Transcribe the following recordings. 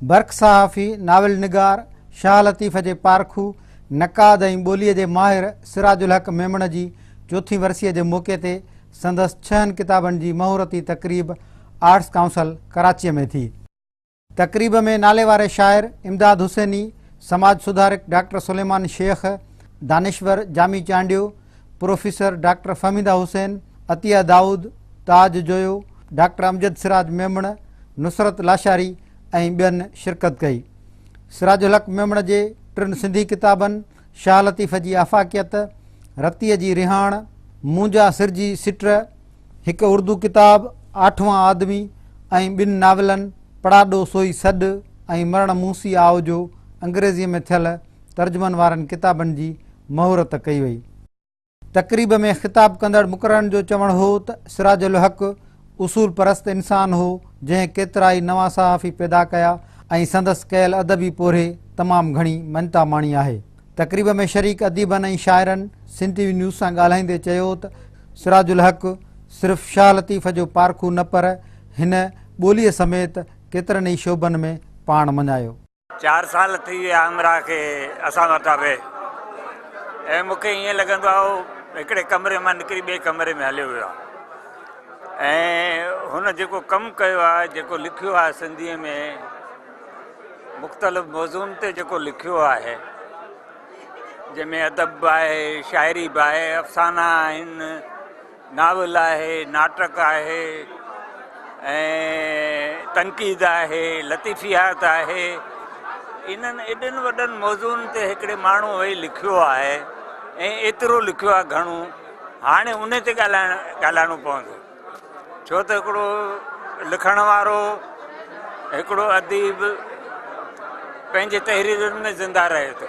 बर्क़ सहाफ़ी, नाविल निगार, शाह लतीफ़ जे पारखू, नक़ाद ऐं ॿोलीअ जे माहिर सिराजुल हक़ मेमण जी चौथीं वरसीअ जे मौक़े ते संदसि 6 किताबनि जी महूरती तक़रीब आर्ट्स काउंसिल कराचीअ में थी। तक़रीब में नाले वारे शाइर इमदाद हुसैनी, समाज सुधारक डॉक्टर सुलेमान शेख, दानिश्वर Jami Chandio, professor doctor Fahmida Hussain, Atiya Dawood, Taj Joyo, doctor Amjad Siraj Memon, Nusrat Lashari ऐं ॿियनि शिरकत कई। सिराजुल हक़ मेमण जे 3 सिंधी किताबनि शाह लतीफ़ जी आफ़ाक़ियत, रतीअ जी रिहाण, मुंहिंजा सिरजी सिट, हिकु उर्दू किताब 8वां आदमी ऐं 2 नाविलनि पढ़ाॾो सोई सॾु ऐं मरण मूसी आओ जो अंग्रेज़ीअ में थियल तर्जुमनि वारनि किताबनि जी महूरत कई वई। तक़रीब में ख़िताब कंदड़ मुक़ररनि जो चवणु हो त सिराजुल हक़ उसूल परस्त इंसान हो जंहिं केतिरा ई नवां सहाफ़ी पैदा कया ऐं संदसि कयल अदबी पोरे तमामु घणी मञता माणी आहे। तक़रीब में शरीक अदीबनि ऐं शाइरनि सिंध टीवी न्यूज़ सां ॻाल्हाईंदे चयो त सिराजुल हक़ सिर्फ़ु शाह लतीफ़ जो पारखू न पर हिन ॿोलीअ समेत केतिरनि ई शोबनि में पाण मञायो। 4 साल थी विया अमरा खे असां वटां बि, ऐं मूंखे ईअं लॻंदो आहे हिकिड़े कमरे मां निकिरी ॿिए कमरे में हलियो वियो आहे। ऐं हुन जेको कमु कयो आहे, जेको लिखियो आहे सिंधीअ में मुख़्तलिफ़ मौज़ूअनि ते जेको लिखियो आहे, जंहिंमें अदब आहे, शाइरी बि आहे, अफ़साना आहिनि, नावल आहे, नाटक आहे ऐं तनक़ीद आहे, लतीफ़ियात आहे। इन्हनि एॾनि वॾनि मौज़ूअनि ते हिकिड़े माण्हू वेही लिखियो आहे ऐं एतिरो लिखियो आहे घणो, हाणे उन ते ॻाल्हाइणो पवंदो, छो त हिकिड़ो लिखण वारो, हिकिड़ो अदीब पंहिंजे तहरीरुनि में ज़िंदा रहे थो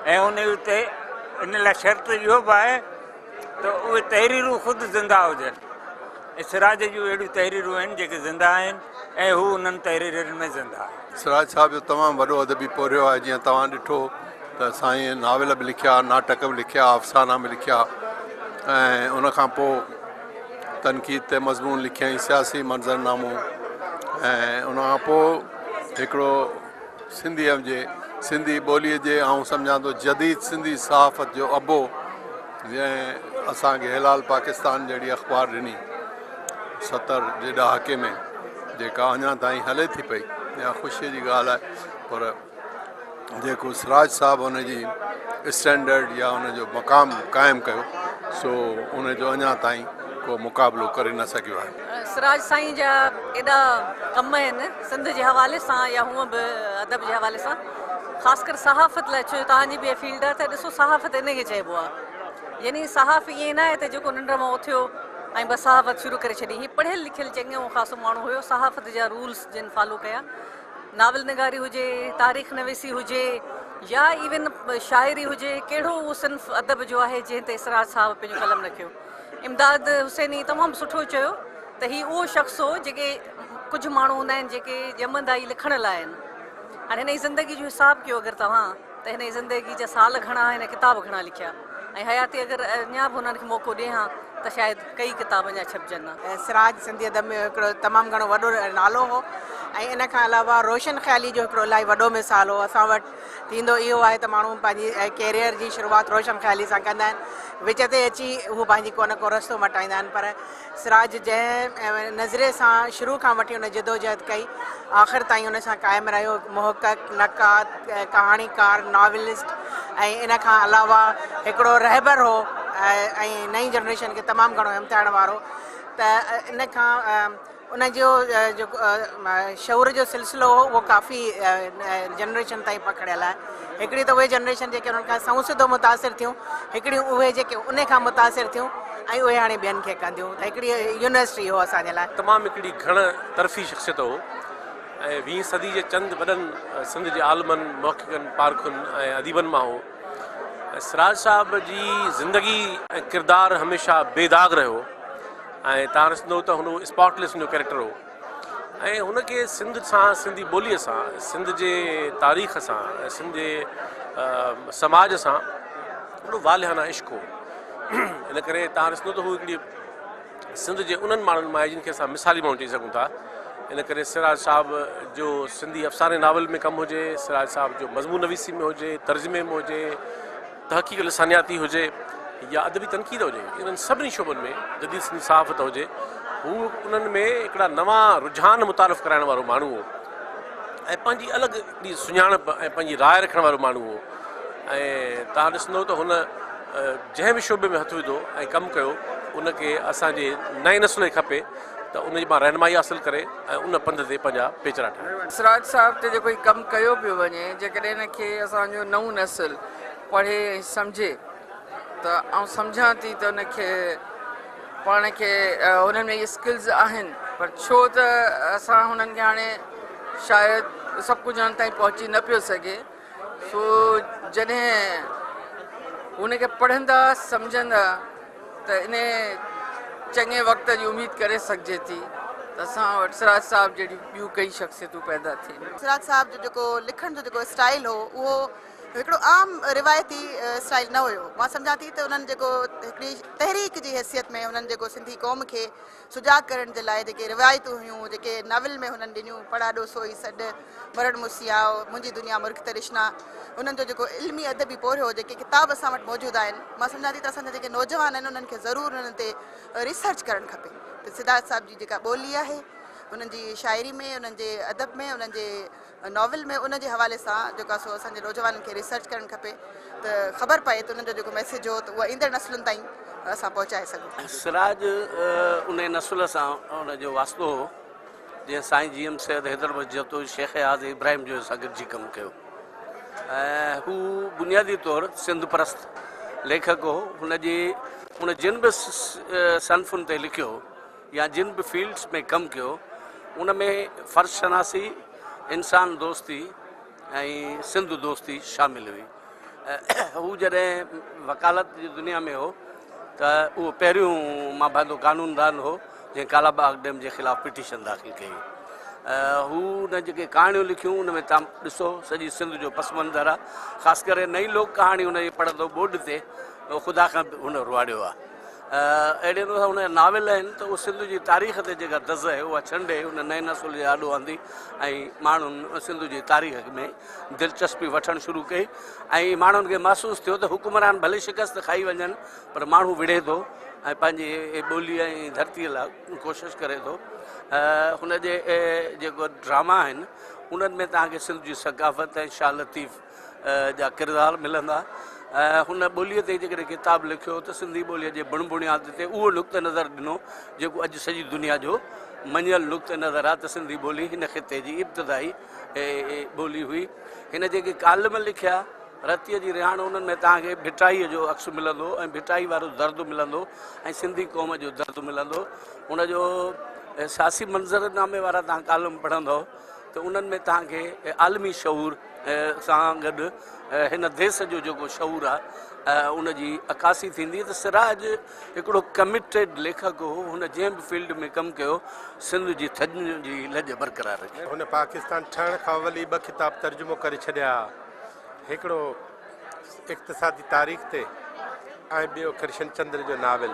ऐं उन ते इन लाइ शर्त इहो बि आहे त उहे तहरीरूं ख़ुदि ज़िंदा हुजनि। ऐं सिराज जूं अहिड़ियूं तहरीरूं आहिनि जेके ज़िंदा आहिनि ऐं हू उन्हनि तहरीरुनि में ज़िंदा आहे। सिराज साहिब जो तमामु वॾो अदबी पोरियो आहे। जीअं तव्हां ॾिठो त साईं नाविल बि लिखिया, नाटक बि लिखिया, अफ़साना बि लिखिया ऐं उनखां पोइ तनक़ीद ते मज़मून लिखियईं, सियासी मंज़रनामो, ऐं उनखां पोइ हिकिड़ो सिंधी ॿोलीअ जे आउं सम्झां थो जदीद सिंधी सहाफ़त जो अबो, जंहिं असांखे हिलाल पाकिस्तान जहिड़ी अख़बार ॾिनी 70 जे ॾहाके में, जेका अञा ताईं हले थी पई। इहा ख़ुशीअ जी ॻाल्हि आहे, पर जेको सिराज साहिबु हुनजी स्टैंडर्ड या हुनजो मक़ाम क़ाइमु कयो, सो उनजो अञा ताईं को मुक़ाबिलो करे न सघियो आहे। सिराज साईं जा एॾा कम आहिनि सिंध जे हवाले सां या हूअं बि अदब जे हवाले सां, ख़ासि करे सहाफ़त लाइ, छो तव्हांजी बि फील्ड आहे त ॾिसो सहाफ़त इनखे चइबो आहे। यानी सहाफ़ी ईअं न आहे त जेको निंड मां उथियो ऐं बसि सहाफ़त शुरू करे छॾी। हीअ पढ़ियलु लिखियलु चङो ख़ासि माण्हू हुयो, सहाफ़त जा रूल्स जिन फॉलो कया। नाविल निगारी हुजे, तारीख़ नवीसी हुजे या इवन शाइरी हुजे, कहिड़ो उहो सिन्फ़ अदब जो आहे जंहिं ते सिराज साहिबु पंहिंजो कलम रखियो। इमदाद हुसैनी तमामु सुठो चयो त हीउ उहो शख़्स हो जेके कुझु माण्हू हूंदा आहिनि जेके ॼमंदा ई लिखण लाइ आहिनि। हाणे हिन जी ज़िंदगी जो हिसाबु कयो अगरि तव्हां, त हिन जी ज़िंदगी जा साल घणा, हिन किताब घणा लिखिया, ऐं हयाती अगरि अञा बि हुननि खे मौक़ो ॾिए हा त शायदि कई किताब अञा छपजनि हा। सिराज सिंधी अदब में हिकिड़ो तमामु घणो वॾो नालो हो, ऐं इन खां अलावा रोशन ख़्याली जो हिकिड़ो इलाही वॾो मिसाल हो। असां वटि थींदो इहो आहे त माण्हू पंहिंजी कैरियर जी शुरूआति रोशन ख़्याली सां कंदा आहिनि, विच ते अची हू पंहिंजी को न को रस्तो मटाईंदा आहिनि, पर सिराज जंहिं नज़रे सां शुरू खां वठी हुन जदोजहद कई, आख़िर ताईं हुन सां क़ाइमु रहियो। मुहक़क़, नक़ाद, कहाणीकार, नाविलिस्ट, ऐं इन खां अलावा हिकिड़ो रहबर हो ऐं नई जनरेशन खे तमामु घणो हिमथाइण वारो। त इन खां उनजो जेको शौर जो सिलसिलो हो उहो काफ़ी जनरेशन ताईं पकड़ियल आहे। हिकिड़ी त उहे जनरेशन जेके उन्हनि खां सऊं सिधो मुतासिर थियूं, हिकिड़ियूं उहे जेके उन खां मुतासिर थियूं ऐं उहे हाणे ॿियनि खे कंदियूं। त हिकिड़ी यूनिवर्सिटी हो असांजे लाइ। तमामु हिकिड़ी घण तरफ़ी शख़्सियत हो ऐं 20 सदी जे चंद वॾनि सिंध जे आलमनि, मौक़िक़नि, पारखुनि ऐं अदीबनि मां हो। सिराज साहिब जी ज़िंदगी ऐं किरदारु हमेशह बेदाग़ रहियो ऐं तव्हां ॾिसंदो त हुन स्पॉटलेस हुनजो कैरेक्टर हो ऐं हुनखे सिंध सां, सिंधी ॿोलीअ सां, सिंध जे तारीख़ सां, सिंध जे समाज सां हिकिड़ो वालिहाना इश्क़ हो। इन करे तव्हां ॾिसंदो त हू हिकिड़ी सिंध जे उन्हनि माण्हुनि मां जिन खे असां मिसाली माण्हू चई सघूं था इन करे सिराज साहब जो सिंधी अफ़साने नावल में कमु हुजे, सिराज साहब जो मज़मून नवीसी में हुजे, तर्जुमे में हुजे, तहक़ीक़ लिसानियाती हुजे या अदबी तनक़ीद हुजे, इन्हनि सभिनी शोबनि में जदीद सिंधी सहाफ़त हुजे, हू उन्हनि में हिकिड़ा नवां रुझान मुतारिफ़ कराइण वारो माण्हू हो ऐं पंहिंजी अलॻि हिकिड़ी सुञाणप ऐं पंहिंजी राय रखण वारो माण्हू हो। ऐं तव्हां ॾिसंदो त हुन जंहिं बि शोबे में हथु विधो ऐं कमु कयो, उनखे असांजे नए नस्ल खे खपे त उनजी मां रहनुमाई हासिलु करे ऐं उन पंध ते पंहिंजा पेचरा ठाहिया। सिराज साहब ते जेको कमु कयो पियो वञे, जेकॾहिं हिनखे असांजो नऊं नस्ल पढ़े ऐं सम्झे त ऐं सम्झां थी त उनखे पाण खे उन्हनि में इहे स्किल्स आहिनि, पर छो त असां हुननि खे हाणे शायदि सभु कुझु हुन ताईं पहुची न पियो सघे। सो जॾहिं हुनखे पढ़ंदा सम्झंदा त इन चङे वक़्त जी उमेदु करे सघिजे थी त असां वटि सिराज साहब जहिड़ी ॿियूं कई शख़्सियतूं पैदा थियनि। सिराज साहब जो जेको लिखण जो जेको स्टाइल हो उहो हिकिड़ो आम रिवायती स्टाइल न हुयो। मां सम्झां थी त उन्हनि जेको हिकिड़ी तहरीक जी हैसियत में उन्हनि जेको सिंधी क़ौम खे सुजाग करण जे लाइ जेके रिवायतूं हुयूं, जेके नाविल में हुननि ॾिनियूं, पढ़ाॾो सोई सॾु, मरण मुसिया, मुंहिंजी दुनिया मुर्ख तरिश्ना, उन्हनि जो जेको इल्मी अदबी पोरियो जेके किताब असां वटि मौजूदु आहिनि, मां सम्झां थी त असांजा जेके नौजवान आहिनि उन्हनि खे ज़रूरु उन्हनि ते रिसर्च करणु खपे त सिराज साहब जी जेका ॿोली आहे उन्हनि जी शाइरी में, उन्हनि जे अदब में, उन्हनि जे नॉवल में, उन जे हवाले सां जेको आहे सो असांजे नौजवाननि खे रिसर्च करणु खपे त ख़बर पए त उन्हनि जो जेको मैसेज हो त उहा ईंदड़ नस्लुनि ताईं असां पहुचाए सघूं। सिराज उन नस्ल सां उनजो वास्तो हो जीअं साईं जी एम सैद हैदर जतो शेख आज़ इब्राहिम जो सां गॾिजी कमु कयो ऐं हू बुनियादी तौरु सिंध परस्त लेखक हो। हुन जिन बि सनफ़ुनि ते लिखियो या जिन बि फील्ड्स में कमु कयो, उन में फ़र्श शनासी, इंसान दोस्ती ऐं सिंध दोस्ती शामिलु हुई। हू जॾहिं वकालत जी दुनिया में हो त उहो पहिरियों मां भाइदो कानूनदान हो जंहिं कालाबाग डैम जे ख़िलाफ़ु पिटीशन दाख़िल कई। हू न जेके कहाणियूं लिखियूं उन में तव्हां ॾिसो सॼी सिंध जो पस मंज़र आहे, ख़ासि करे नई लोक कहाणी हुनजी पढ़ंदो बोर्ड ते ख़ुदा खां हुन रुआड़ियो आहे। अहिड़े नमूने हुन नाविल आहिनि त उहो सिंध जी तारीख़ ते जेका दज़ आहे उहा छंडे हुन नए नस्ल जे आॾो आंदी ऐं माण्हुनि सिंध जी तारीख़ में दिलचस्पी वठणु शुरू कई ऐं माण्हुनि खे महसूसु थियो त हुकुमरान भले शिकस्त खाई वञनि पर माण्हू विढ़े थो ऐं पंहिंजी ॿोलीअ ऐं धरतीअ लाइ कोशिशि करे थो। हुनजे जेको ड्रामा आहिनि उन्हनि में तव्हांखे सिंध जी सकाफ़त ऐं शाह लतीफ़ जा किरदार मिलंदा। हुन ॿोलीअ ते जेकॾहिं किताबु लिखियो त सिंधी ॿोलीअ जे बुण बुनियाद ते उहो नुक़्ते नज़र ॾिनो जेको अॼु सॼी दुनिया जो मञियल नुक़्ते नज़र आहे त सिंधी ॿोली हिन ख़िते जी इब्तिदाई ॿोली हुई। हिन जेके कालम लिखिया रतीअ जी रिहाण, उन्हनि में तव्हांखे भिटाईअ जो अक्स मिलंदो ऐं भिटाई वारो दर्दु मिलंदो ऐं सिंधी क़ौम जो दर्दु मिलंदो। हुनजो सियासी मंज़रनामे वारा तव्हां कालम पढ़ंदव त उन्हनि में तव्हांखे आलमी शऊर सां गॾु हिन देश जो जेको शऊर आहे उनजी अकासी थींदी। त सिराज हिकिड़ो कमिटेड लेखक हो, हुन जंहिं बि फील्ड में कमु कयो सिंध जी थधियुनि जी लॼ बरक़रार रखी। हुन पाकिस्तान ठहण खां अवली 2 किताब तर्जुमो करे छॾिया, हिकिड़ो इक़्तिसादी तारीख़ ते ऐं ॿियो कृष्ण चंद्र जो नाविल।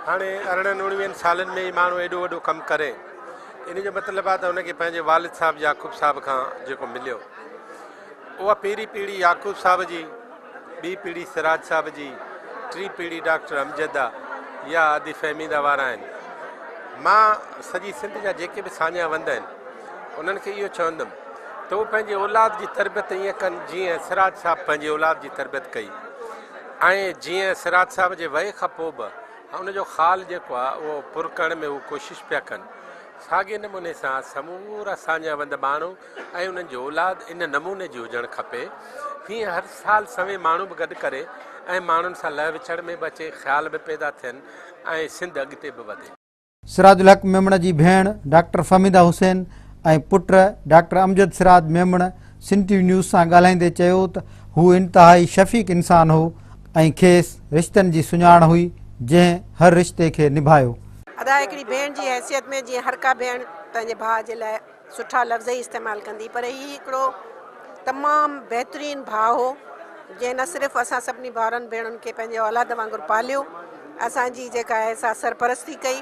हाणे 18-19 सालनि में ई माण्हू एॾो वॾो कमु करे, इन जो मतिलबु आहे त हुनखे पंहिंजे वालिद साहब याक़ूब साहब खां जेको मिलियो उहा पहिरीं पीढ़ी याक़ूब साहब जी, ॿी पीढ़ी सिराज साहब जी, टी पीढ़ी डॉक्टर अमजद आहे या आदि फ़हमीदा वारा आहिनि। मां सॼी सिंध जा जेके बि साञा वंद आहिनि उन्हनि खे इहो चवंदुमि त उहो पंहिंजे औलाद जी तरबियत ईअं कनि जीअं सिराज साहब पंहिंजी औलाद जी तरबियत कई ऐं जीअं सिराज साहब जे वए खां पोइ बि उनजो ख़ाल जेको आहे उहो पुर करण में उहो कोशिशि पिया कनि। साॻे नमूने सां समूरा साञा वंद माण्हू ऐं उन्हनि जो औलाद इन नमूने जी हुजणु खपे। हीअं हर साल सवे माण्हू बि गॾु करे ऐं माण्हुनि सां लह विछड़ में बि अचे, ख़्याल बि पैदा थियनि ऐं सिंध अॻिते बि वधे। सिराजुल हक मेमण जी भेण डॉक्टर फमीदा हुसैन ऐं पुट डॉक्टर अमजद सिराज मेमण सिंधी न्यूज़ सां ॻाल्हाईंदे चयो त हू इंतिहाई शफ़ीक़ इंसान हो ऐं खेसि रिश्तनि जी सुञाण हुई जंहिं हर रिश्ते खे निभायो। अदा हिकिड़ी भेण जी हैसियत में जीअं हर का भेण पंहिंजे भाउ जे लाइ सुठा लफ़्ज़ ई इस्तेमालु कंदी, पर हीउ हिकिड़ो तमामु बहितरीनु भाउ हो जंहिं न सिर्फ़ु असां सभिनी भाउरनि भेणुनि खे पंहिंजे औलाद वांगुरु पालियो, असांजी जेका आहे सा सरपरस्ती कई,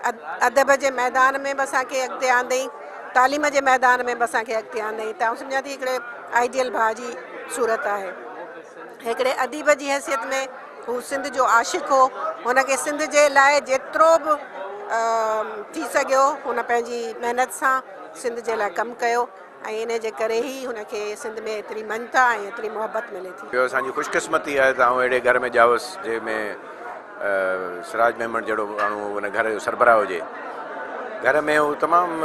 अदब जे मैदान में बि असांखे अॻिते आंदई, तालीम जे मैदान में बि असांखे अॻिते आंदई। त आउं सम्झां थी हिकिड़े आइडियल भाउ जी सूरत आहे। हिकिड़े अदीब जी हैसियत में हू सिंध जो आशिक़ हो, हुनखे सिंध जे लाइ जेतिरो बि थी सघियो हुन पंहिंजी महिनत सां सिंध जे लाइ कमु कयो ऐं इन जे करे ई हुनखे सिंध में एतिरी मञता ऐं एतिरी मोहबत मिले थी। ॿियो असांजी ख़ुशकिस्मती आहे त आउं अहिड़े घर में ॼावसि जंहिंमें सिराज मेमण जहिड़ो माण्हू हुन घर जो सरबराह हुजे। घर में हू तमामु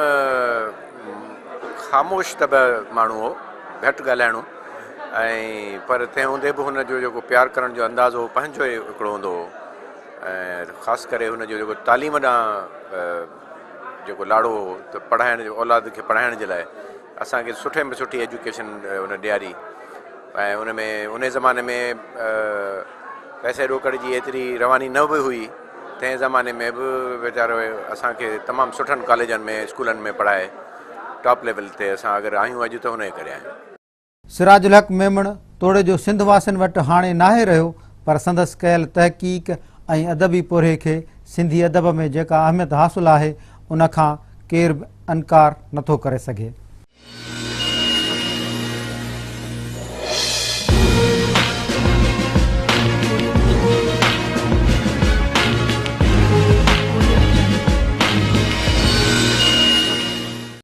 ख़ामोश तब माण्हू हो, घटि ॻाल्हाइणो, ऐं पर तंहिं हूंदे बि हुनजो जेको प्यारु करण जो अंदाज़ो पंहिंजो ई हिकिड़ो हूंदो हो। ऐं ख़ासि करे हुनजो जेको तालीम ॾांहुं जेको लाड़ो हो त पढ़ाइण जो, औलाद खे पढ़ाइण जे लाइ असांखे सुठे में सुठी एजुकेशन हुन ॾियारी। ऐं उन में उन ज़माने में पैसे रोकड़ जी एतिरी रवानी न बि हुई, तंहिं ज़माने में बि वीचारो असांखे तमामु सुठनि कॉलेजनि में स्कूलनि में पढ़ाए टॉप लेवल ते असां अगरि आहियूं अॼु त हुन जे करे आहियूं। सिराजुल हक़ मेमण तोड़े जो सिंध वासियुनि वटि हाणे नाहे रहियो, पर संदसि कयल तहक़ीक़ ऐं अदबी पुरे खे सिंधी अदब में जेका अहमियत हासिलु आहे उन खां केर बि इनकार नथो करे सघे।